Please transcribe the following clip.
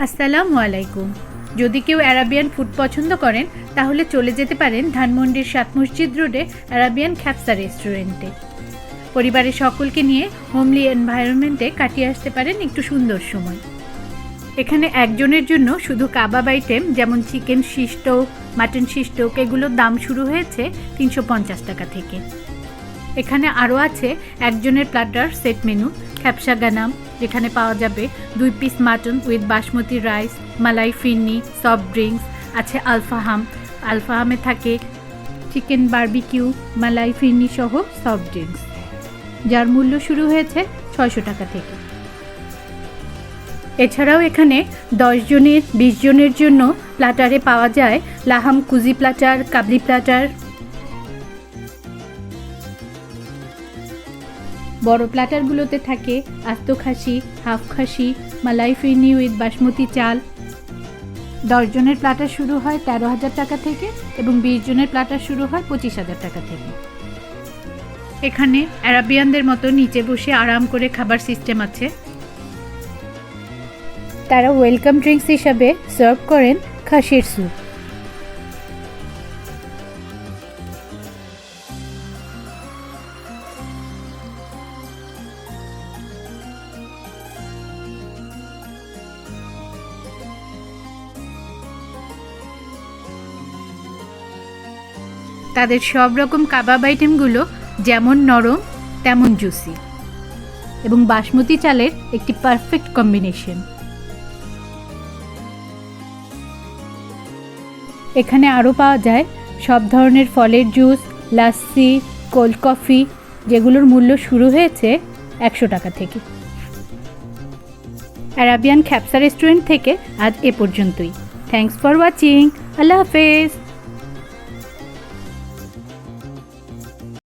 আসসালামু আলাইকুম। যদি কেউ অ্যারাবিয়ান ফুড পছন্দ করেন তাহলে চলে যেতে পারেন ধানমন্ডির ৭ মসজিদ রোডে অ্যারাবিয়ান খ্যাপসা রেস্টুরেন্টে। পরিবারের সকলকে নিয়ে হোমলি এনভায়রনমেন্টে কাটিয়ে আসতে পারেন একটু সুন্দর সময়। এখানে একজনের জন্য শুধু কাবাব আইটেম যেমন চিকেন শিশ টোক, মাটন শিশ টোক এগুলোর দাম শুরু হয়েছে ৩৫০ টাকা থেকে। এখানে আরও আছে একজনের প্ল্যাটার সেট মেনু খ্যাপসা গানাম, যেখানে পাওয়া যাবে 2 piece mutton with basmati rice, malai phirni, soft drinks. আছে আলফাহামে থাকে চিকেন বারবিকিউ, মালাই ফিরনি সহ সফট ড্রিঙ্কস, যার মূল্য শুরু হয়েছে ৬০০ টাকা থেকে। এছাড়াও এখানে 10 জনের 20 জনের জন্য প্ল্যাটারে পাওয়া যায় লাহাম কুজি প্ল্যাটার, কাবলি প্ল্যাটার। বড় প্ল্যাটারগুলোতে থাকে আস্ত খাসি, হাফ খাসি, মালাই ফিরনি উইথ বাসমতি চাল। 10 জনের প্ল্যাটার শুরু হয় ১৩,০০০ টাকা থেকে এবং 20 জনের প্ল্যাটার শুরু হয় ২৫,০০০ টাকা থেকে। এখানে অ্যারাবিয়ানদের মতো নিচে বসে আরাম করে খাবার সিস্টেম আছে। তারা ওয়েলকাম ড্রিঙ্কস হিসাবে সার্ভ করেন খাসির স্যুপ। তাদের সব রকম কাবাব আইটেমগুলো যেমন নরম তেমন জুসি এবং বাসমতি চালের একটি পারফেক্ট কম্বিনেশন। এখানে আরও পাওয়া যায় সব ধরনের ফলের জুস, লাস্সি, কোল্ড কফি, যেগুলোর মূল্য শুরু হয়েছে ১০০ টাকা থেকে। অ্যারাবিয়ান খ্যাপসা রেস্টুরেন্ট থেকে আজ এ পর্যন্তই। Thanks for watching. আল্লাহ হাফেজ।